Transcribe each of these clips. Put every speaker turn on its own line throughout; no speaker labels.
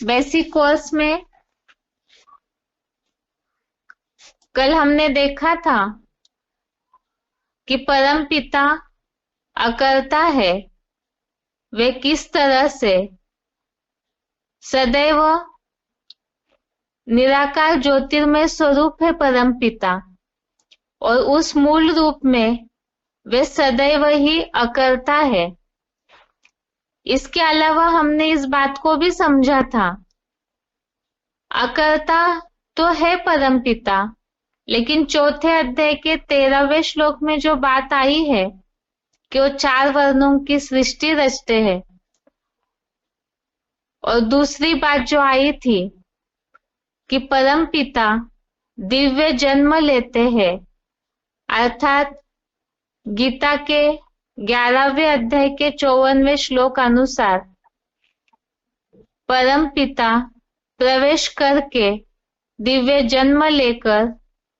Basic course में कल हमने देखा था कि परम पिता अकर्ता है, वे किस तरह से सदैव निराकार ज्योतिर्मय स्वरूप है परम पिता, और उस मूल रूप में वे सदैव ही अकर्ता है। इसके अलावा हमने इस बात को भी समझा था, अकर्ता तो है परम पिता, लेकिन चौथे अध्याय के 13वें श्लोक में जो बात आई है कि वो 4 वर्णों की सृष्टि रचते हैं, और दूसरी बात जो आई थी कि परम पिता दिव्य जन्म लेते हैं, अर्थात गीता के 11वें अध्याय के 54वें श्लोक अनुसार परम पिता प्रवेश करके दिव्य जन्म लेकर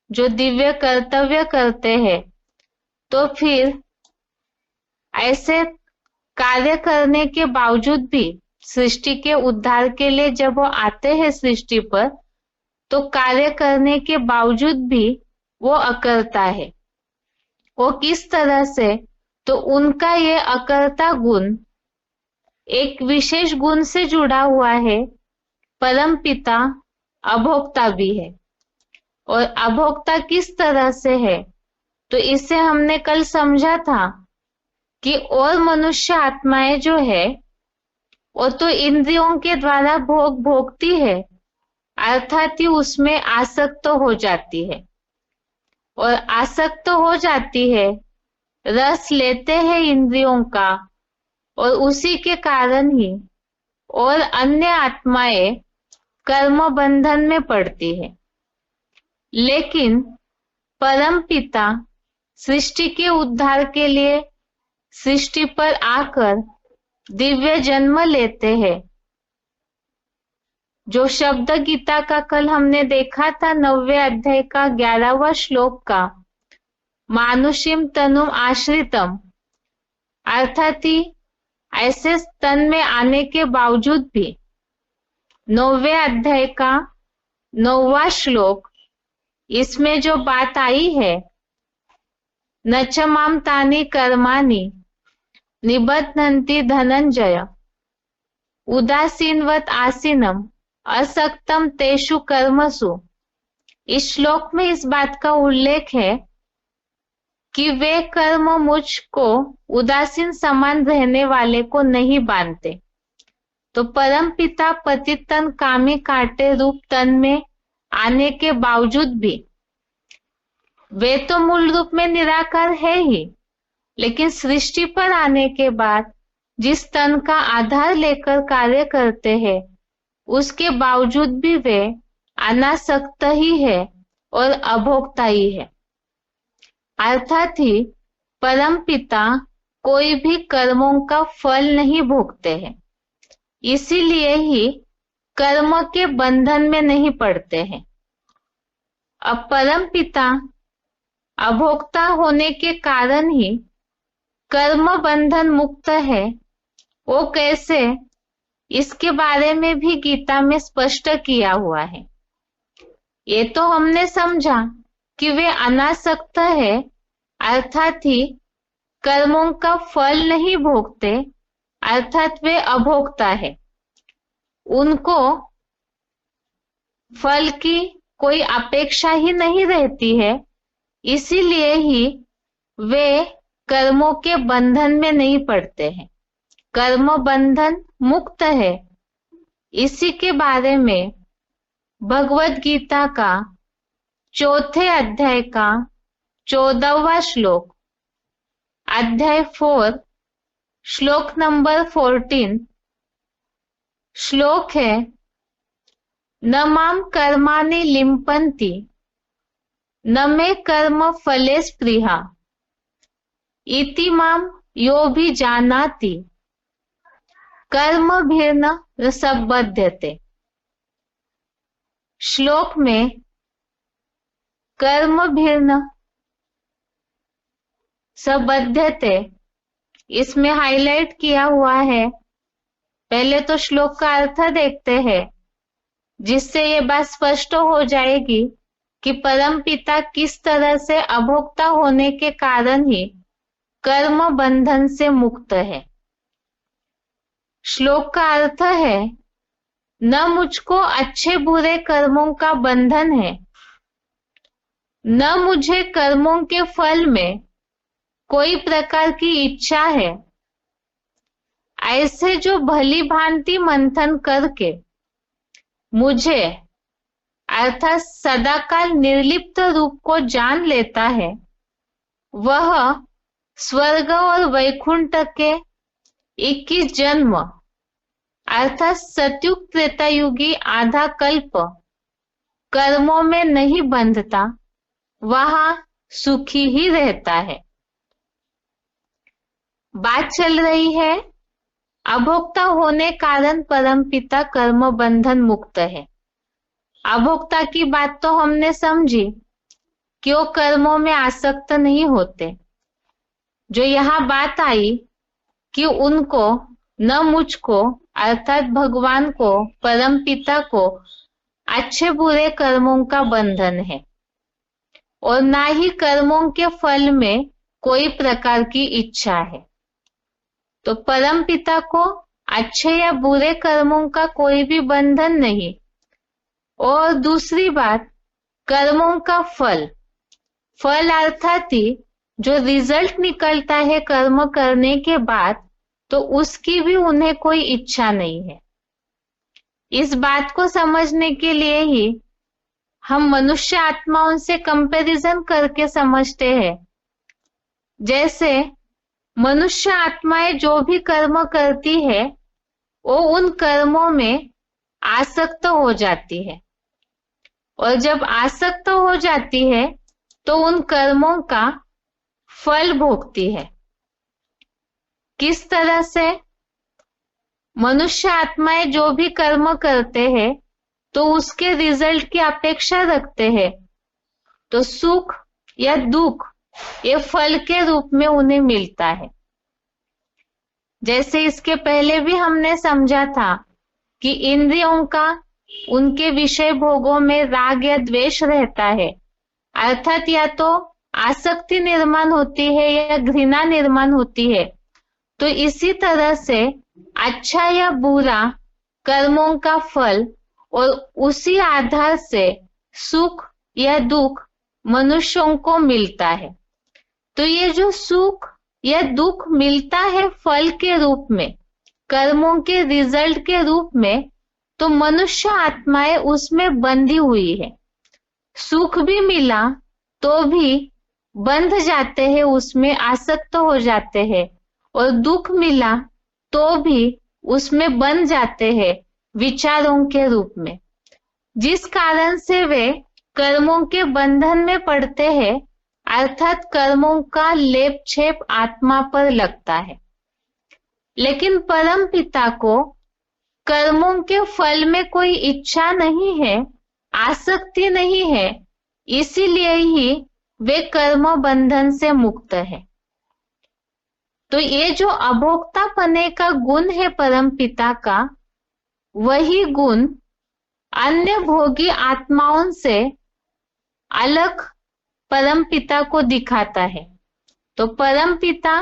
जो दिव्य कर्तव्य करते हैं, तो फिर ऐसे कार्य करने के बावजूद भी सृष्टि के उद्धार के लिए जब वो आते हैं सृष्टि पर, तो कार्य करने के बावजूद भी वो अकर्ता है। वो किस तरह से? तो उनका ये अकर्ता गुण एक विशेष गुण से जुड़ा हुआ है, परम पिता अभोक्ता भी है। और अभोक्ता किस तरह से है? तो इसे हमने कल समझा था कि और मनुष्य आत्माएं जो है वो तो इंद्रियों के द्वारा भोग भोगती है, अर्थात ही उसमें आसक्त हो जाती है, और आसक्त हो जाती है, रस लेते हैं इंद्रियों का, और उसी के कारण ही और अन्य आत्माएं कर्म बंधन में पड़ती है। लेकिन परम पिता सृष्टि के उद्धार के लिए सृष्टि पर आकर दिव्य जन्म लेते हैं। जो शब्द गीता का कल हमने देखा था 9वें अध्याय का 11वां श्लोक का, मानुषिम तनुम आश्रितम, अर्थात ही ऐसे तन में आने के बावजूद भी 9वें अध्याय का 9वां श्लोक, इसमें जो बात आई है, न च माम तानि कर्माणि निबध्नन्ति धनंजय उदासीनवत आसीनम असक्तम तेषु कर्मसु। इस श्लोक में इस बात का उल्लेख है कि वे कर्म मुझको उदासीन समान रहने वाले को नहीं बांधते। तो परम पिता पतित तन कामी कांटे रूप तन में आने के बावजूद भी वे तो मूल रूप में निराकार है ही, लेकिन सृष्टि पर आने के बाद जिस तन का आधार लेकर कार्य करते हैं, उसके बावजूद भी वे अनासक्त ही है और अभोक्ता ही है। अर्थात ही परम पिता कोई भी कर्मों का फल नहीं भोगते हैं, इसीलिए ही कर्म के बंधन में नहीं पड़ते हैं। अब परम पिता अभोक्ता होने के कारण ही कर्म बंधन मुक्त है। वो कैसे? इसके बारे में भी गीता में स्पष्ट किया हुआ है। ये तो हमने समझा कि वे अनासक्त है, अर्थात ही कर्मों का फल नहीं भोगते, अर्थात वे अभोक्ता है। उनको फल की कोई अपेक्षा ही नहीं रहती है, इसीलिए ही वे कर्मों के बंधन में नहीं पड़ते हैं, कर्म बंधन मुक्त है। इसी के बारे में भगवत गीता का 4थे अध्याय का 14वां श्लोक, अध्याय 4 श्लोक नंबर 14 श्लोक है, न माम कर्माणि लिम्पन्ति न मे कर्म फले स्पृहा इति माम यो भी जानाति कर्म भिन्न रसबध्यते। श्लोक में कर्म भिन्न सबध्यते इसमें हाईलाइट किया हुआ है। पहले तो श्लोक का अर्थ देखते हैं जिससे ये बात स्पष्ट हो जाएगी कि परमपिता किस तरह से अभोक्ता होने के कारण ही कर्म बंधन से मुक्त है। श्लोक का अर्थ है, न मुझको अच्छे बुरे कर्मों का बंधन है, न मुझे कर्मों के फल में कोई प्रकार की इच्छा है। ऐसे जो भली भांति मंथन करके मुझे अर्थात सदाकाल निर्लिप्त रूप को जान लेता है, वह स्वर्ग और वैकुंठ के 21 जन्म अर्थात सतयुग त्रेतायुगी आधा कल्प कर्मों में नहीं बंधता, वहां सुखी ही रहता है। बात चल रही है अभोक्ता होने कारण परमपिता कर्म बंधन मुक्त है। अभोक्ता की बात तो हमने समझी कि वो कर्मों में आसक्त नहीं होते। जो यहाँ बात आई कि उनको न मुझको अर्थात भगवान को, परमपिता को अच्छे बुरे कर्मों का बंधन है और ना ही कर्मों के फल में कोई प्रकार की इच्छा है। तो परमपिता को अच्छे या बुरे कर्मों का कोई भी बंधन नहीं। और दूसरी बात, कर्मों का फल अर्थात ही जो रिजल्ट निकलता है कर्म करने के बाद, तो उसकी भी उन्हें कोई इच्छा नहीं है। इस बात को समझने के लिए ही हम मनुष्य आत्माओं से कंपैरिजन करके समझते हैं। जैसे मनुष्य आत्माएं जो भी कर्म करती है, वो उन कर्मों में आसक्त हो जाती है और जब आसक्त हो जाती है तो उन कर्मों का फल भोगती है। किस तरह से? मनुष्य आत्माएं जो भी कर्म करते हैं तो उसके रिजल्ट की अपेक्षा रखते हैं, तो सुख या दुख ये फल के रूप में उन्हें मिलता है। जैसे इसके पहले भी हमने समझा था कि इंद्रियों का उनके विषय भोगों में राग या द्वेष रहता है, अर्थात या तो आसक्ति निर्माण होती है या घृणा निर्माण होती है। तो इसी तरह से अच्छा या बुरा कर्मों का फल और उसी आधार से सुख या दुख मनुष्यों को मिलता है। तो ये जो सुख या दुख मिलता है फल के रूप में, कर्मों के रिजल्ट के रूप में, तो मनुष्य आत्माएं उसमें बंधी हुई है। सुख भी मिला तो भी बंध जाते हैं, उसमें आसक्त हो जाते हैं, और दुख मिला तो भी उसमें बंध जाते हैं विचारों के रूप में, जिस कारण से वे कर्मों के बंधन में पड़ते हैं, अर्थात कर्मों का लेप छेप आत्मा पर लगता है। लेकिन परम पिता को कर्मों के फल में कोई इच्छा नहीं है, आसक्ति नहीं है, इसीलिए ही वे कर्म बंधन से मुक्त है। तो ये जो अभोक्ता पने का गुण है परम पिता का, वही गुण अन्य भोगी आत्माओं से अलग परम पिता को दिखाता है। तो परम पिता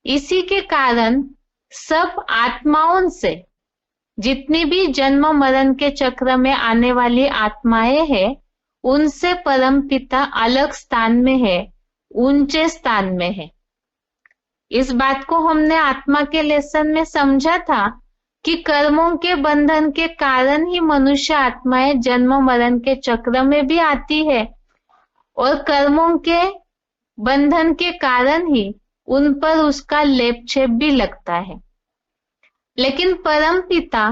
इसी के कारण सब आत्माओं से, जितनी भी जन्म मरण के चक्र में आने वाली आत्माएं हैं, उनसे परम पिता अलग स्थान में है, ऊंचे स्थान में है। इस बात को हमने आत्मा के लेसन में समझा था कि कर्मों के बंधन के कारण ही मनुष्य आत्माएं जन्म मरण के चक्र में भी आती है और कर्मों के बंधन के कारण ही उन पर उसका लेप छेप भी लगता है। लेकिन परम पिता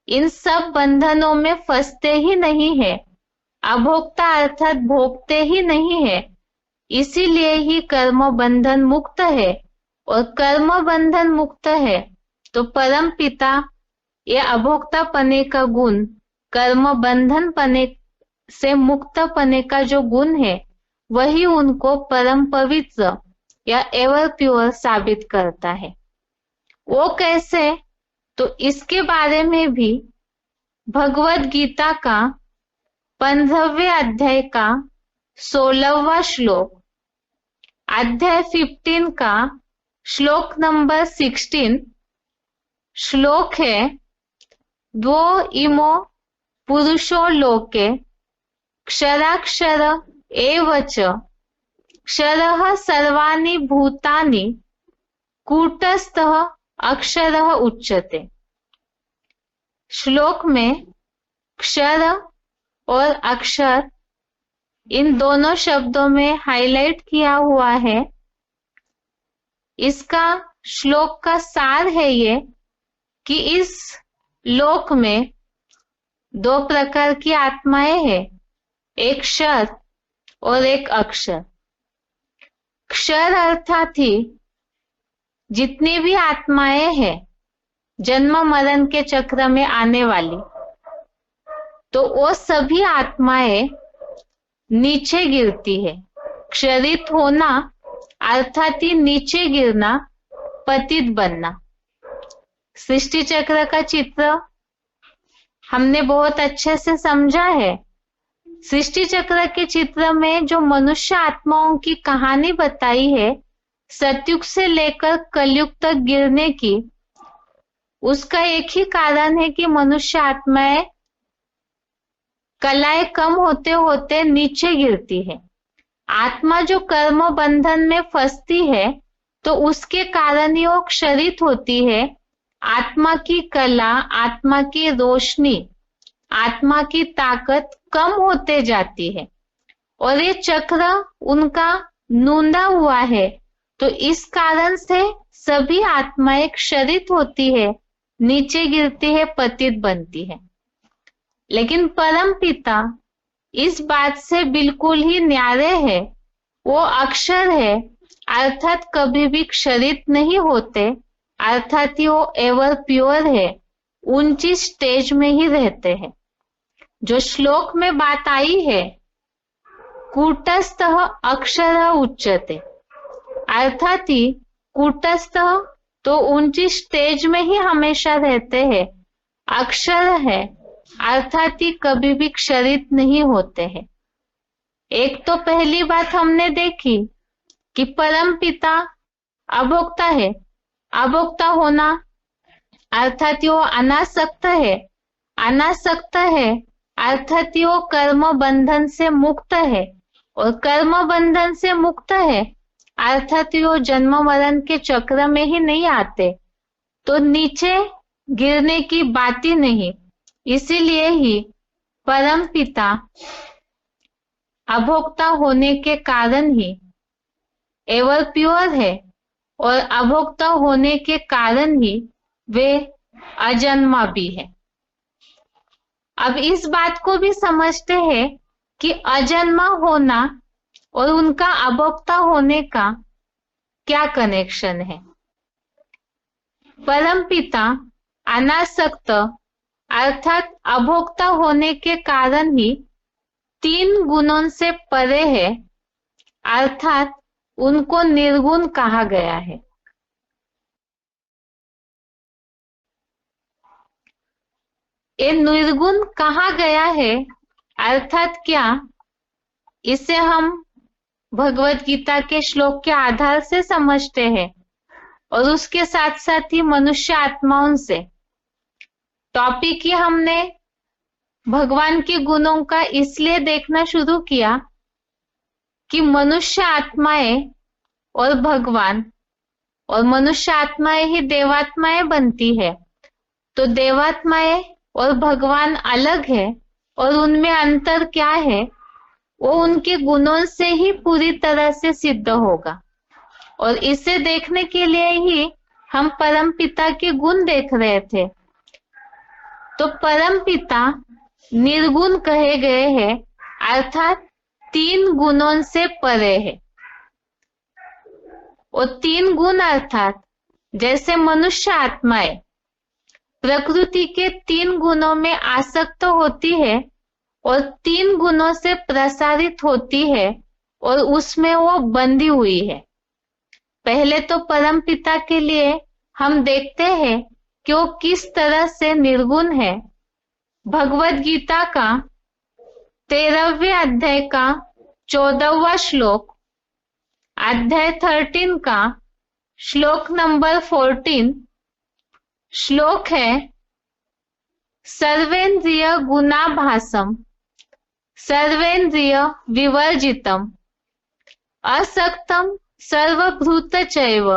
इन सब बंधनों में फंसते ही नहीं है, अभोक्ता अर्थात भोगते ही नहीं है, इसीलिए ही कर्म बंधन मुक्त है। और कर्म बंधन मुक्त है तो परम पिता ये अभोक्ता पने का गुण, कर्म बंधन पने से मुक्त पने का जो गुण है, वही उनको परम पवित्र या एवर प्योर साबित करता है। वो कैसे? तो इसके बारे में भी भगवत गीता का 15वें अध्याय का 16वां श्लोक, अध्याय 15 का श्लोक नंबर 16 श्लोक है, द्वो इमो पुरुषो लोके क्षराक्षर एव च क्षरः सर्वाणि भूतानि कूटस्थः अक्षरः उच्यते। श्लोक में क्षर और अक्षर इन दोनों शब्दों में हाईलाइट किया हुआ है। इसका श्लोक का सार है ये कि इस लोक में दो प्रकार की आत्माएं हैं, एक क्षर और एक अक्षर। क्षर अर्थात ही जितनी भी आत्माएं हैं जन्म मरण के चक्र में आने वाली, तो वो सभी आत्माएं नीचे गिरती है। क्षरित होना अर्थात ही नीचे गिरना, पतित बनना। सृष्टि चक्र का चित्र हमने बहुत अच्छे से समझा है। सृष्टि चक्र के चित्र में जो मनुष्य आत्माओं की कहानी बताई है, सतयुग से लेकर कलयुग तक गिरने की, उसका एक ही कारण है कि मनुष्य आत्माएं कलाएं कम होते होते नीचे गिरती है। आत्मा जो कर्म बंधन में फंसती है तो उसके कारण ही वो क्षरित होती है। आत्मा की कला, आत्मा की रोशनी, आत्मा की ताकत कम होते जाती है और ये चक्र उनका नूंदा हुआ है। तो इस कारण से सभी आत्माएं क्षरित होती है, नीचे गिरती है, पतित बनती है। लेकिन परम पिता इस बात से बिल्कुल ही न्यारे है। वो अक्षर है, अर्थात कभी भी क्षरित नहीं होते, अर्थात वो एवर प्योर है, ऊंची स्टेज में ही रहते हैं। जो श्लोक में बात आई है, कूटस्थ अक्षर उच्यते, अर्थात ही कूटस्थ तो ऊंची स्टेज में ही हमेशा रहते हैं, अक्षर है अर्थात ही कभी भी क्षरित नहीं होते हैं। एक तो पहली बात हमने देखी कि परम पिता अभोक्ता है। अभोक्ता होना अर्थात वो अनासक्त है, अनासक्त है अर्थात वो कर्म बंधन से मुक्त है, और कर्म बंधन से मुक्त है अर्थात वो जन्म मरण के चक्र में ही नहीं आते, तो नीचे गिरने की बात ही नहीं। इसीलिए ही परम पिता अभोक्ता होने के कारण ही एवर प्योर है, और अभोक्ता होने के कारण ही वे अजन्मा भी है। अब इस बात को भी समझते हैं कि अजन्मा होना और उनका अभोक्ता होने का क्या कनेक्शन है। परम पिता अनासक्त अर्थात अभोक्ता होने के कारण ही 3 गुणों से परे है, अर्थात उनको निर्गुण कहा गया है। ये निर्गुण कहा गया है अर्थात क्या, इसे हम भगवत गीता के श्लोक के आधार से समझते हैं और उसके साथ साथ ही मनुष्य आत्माओं से। टॉपिक ही हमने भगवान के गुणों का इसलिए देखना शुरू किया कि मनुष्य आत्माएं और भगवान, और मनुष्य आत्माएं ही देवात्माएं बनती है। तो देवात्माएं और भगवान अलग है, और उनमें अंतर क्या है वो उनके गुणों से ही पूरी तरह से सिद्ध होगा। और इसे देखने के लिए ही हम परम पिता के गुण देख रहे थे। तो परम पिता निर्गुण कहे गए हैं, अर्थात 3 गुणों से परे है। और 3 गुण अर्थात जैसे मनुष्य आत्माएं प्रकृति के 3 गुणों में आसक्त होती है और 3 गुणों से प्रसारित होती है और उसमें वो बंधी हुई है। पहले तो परम पिता के लिए हम देखते हैं कि वो किस तरह से निर्गुण है, भगवद गीता का 13वें अध्याय का 14वां श्लोक, अध्याय 13 का श्लोक नंबर 14 श्लोक है, सर्वेन्द्रिय गुणाभासम सर्वेन्द्रिय विवर्जितम असक्तम सर्वभूत चैव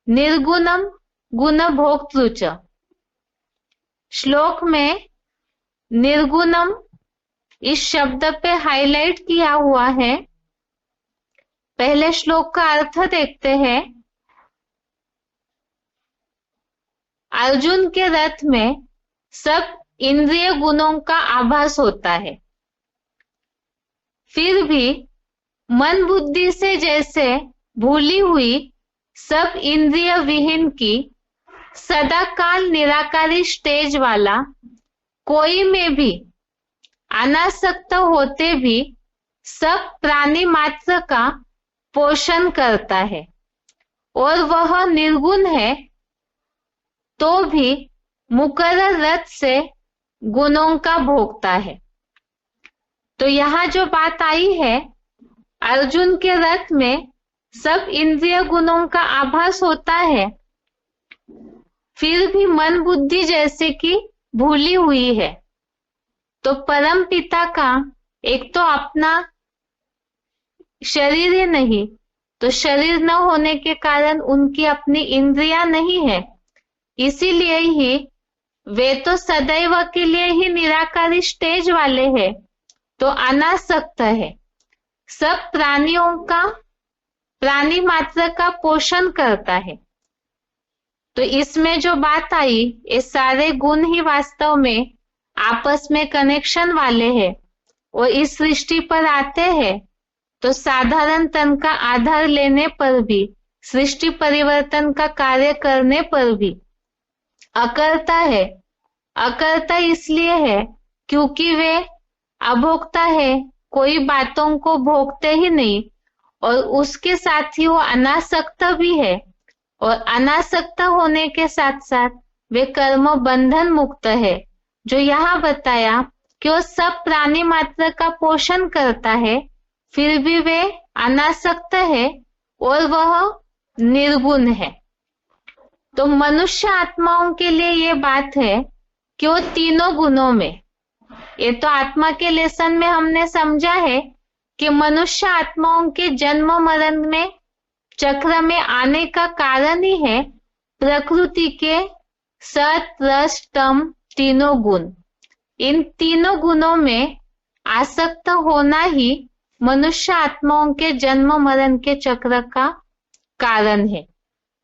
निर्गुणम गुणभोक्तृ च। श्लोक में निर्गुणम इस शब्द पे हाईलाइट किया हुआ है। पहले श्लोक का अर्थ देखते हैं। अर्जुन के रथ में सब इंद्रिय गुणों का आभास होता है, फिर भी मन बुद्धि से जैसे भूली हुई सब इंद्रिय विहीन की सदाकाल निराकारी स्टेज वाला कोई में भी अनासक्त होते भी सब प्राणी मात्र का पोषण करता है और वह निर्गुण है तो भी मुकर्रर रथ से गुणों का भोगता है। तो यहाँ जो बात आई है, अर्जुन के रथ में सब इंद्रिय गुणों का आभास होता है, फिर भी मन बुद्धि जैसे कि भूली हुई है। तो परम पिता का एक तो अपना शरीर ही नहीं, तो शरीर न होने के कारण उनकी अपनी इंद्रियां नहीं है, इसीलिए ही वे तो सदैव के लिए ही निराकारी स्टेज वाले हैं, तो अनासक्त है, सब प्राणियों का प्राणी मात्र का पोषण करता है। तो इसमें जो बात आई, ये सारे गुण ही वास्तव में आपस में कनेक्शन वाले हैं और इस सृष्टि पर आते हैं तो साधारण तन का आधार लेने पर भी, सृष्टि परिवर्तन का कार्य करने पर भी अकर्ता है। अकर्ता इसलिए है क्योंकि वे अभोक्ता है, कोई बातों को भोगते ही नहीं, और उसके साथ ही वो अनासक्त भी है, और अनासक्त होने के साथ साथ वे कर्म बंधन मुक्त है। जो यहाँ बताया कि वो सब प्राणी मात्र का पोषण करता है, फिर भी वे अनासक्त है और वह निर्गुण है। तो मनुष्य आत्माओं के लिए ये बात है कि वो तीनों गुणों में, ये तो आत्मा के लेसन में हमने समझा है कि मनुष्य आत्माओं के जन्म मरण में चक्र में आने का कारण ही है प्रकृति के सत रज तम तीनों गुण। इन तीनों गुणों में आसक्त होना ही मनुष्य आत्माओं के जन्म मरण के चक्र का कारण है,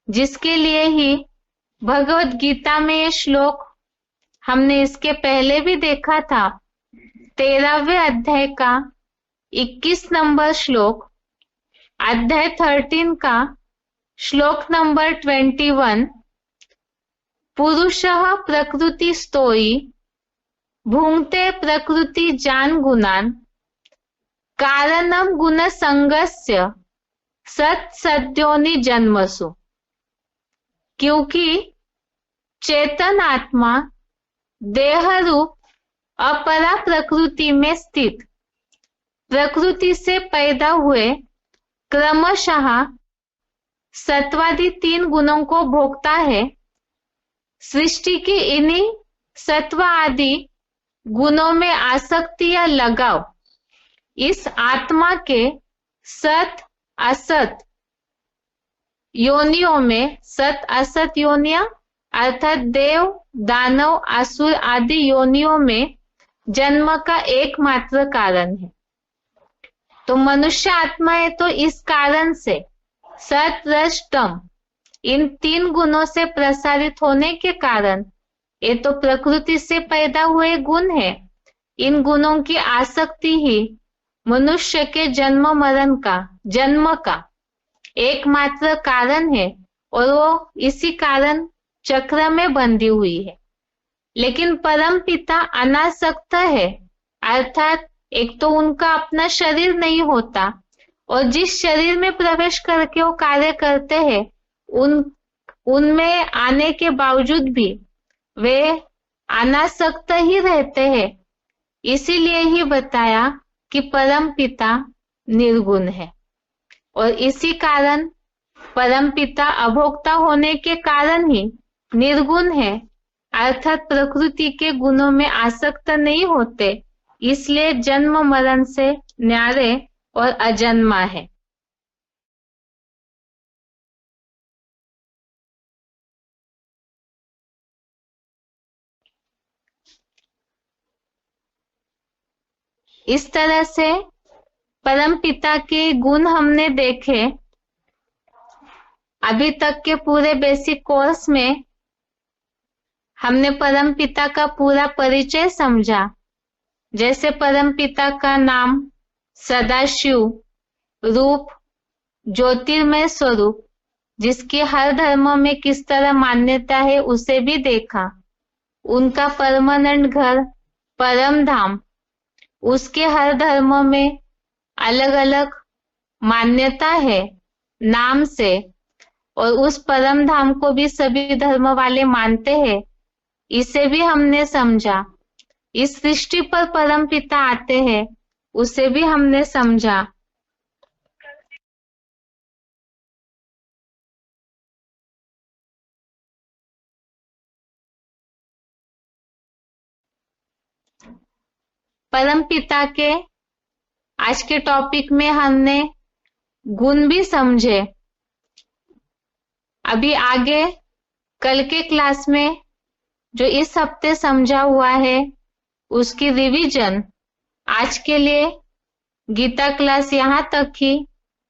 जिसके लिए ही भगवत गीता में ये श्लोक हमने इसके पहले भी देखा था। 13वें अध्याय का 21 नंबर श्लोक, अध्याय 13 का श्लोक नंबर 21, पुरुषः प्रकृति स्तोयी भुंक्ते प्रकृति जान गुणान कारणम गुण संगस्य सत सद्योनि जन्मसु। क्योंकि चेतन आत्मा देह रूप अपरा प्रकृति में स्थित प्रकृति से पैदा हुए क्रमशः सत्वादि तीन गुणों को भोगता है। सृष्टि के इन्हीं सत्व आदि गुणों में आसक्ति या लगाव इस आत्मा के सत असत योनियों में, सत असत योनिया अर्थात देव दानव असुर आदि योनियों में जन्म का एकमात्र कारण है। तो मनुष्य आत्माएं तो इस कारण से सत रज तम इन तीन गुणों से प्रसारित होने के कारण, ये तो प्रकृति से पैदा हुए गुण है, इन गुणों की आसक्ति ही मनुष्य के जन्म मरण का, जन्म का एकमात्र कारण है, और वो इसी कारण चक्र में बंधी हुई है। लेकिन परम पिता अनासक्त है, अर्थात एक तो उनका अपना शरीर नहीं होता, और जिस शरीर में प्रवेश करके वो कार्य करते हैं उनमें आने के बावजूद भी वे अनासक्त ही रहते हैं। इसीलिए ही बताया कि परम पिता निर्गुण है, और इसी कारण परम पिता अभोक्ता होने के कारण ही निर्गुण है, अर्थात प्रकृति के गुणों में आसक्त नहीं होते, इसलिए जन्म मरण से न्यारे और अजन्मा है। इस तरह से परम पिता के गुण हमने देखे। अभी तक के पूरे बेसिक कोर्स में हमने परम पिता का पूरा परिचय समझा। जैसे परम पिता का नाम सदाशिव, रूप ज्योतिर्मय स्वरूप, जिसकी हर धर्म में किस तरह मान्यता है उसे भी देखा। उनका परमानेंट घर परम धाम, उसके हर धर्म में अलग अलग मान्यता है नाम से, और उस परम धाम को भी सभी धर्म वाले मानते हैं, इसे भी हमने समझा। इस सृष्टि पर परम पिता आते हैं, उसे भी हमने समझा। परम पिता के आज के टॉपिक में हमने गुण भी समझे। अभी आगे कल के क्लास में जो इस हफ्ते समझा हुआ है उसकी रिवीजन। आज के लिए गीता क्लास यहाँ तक ही।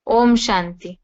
ओम शांति।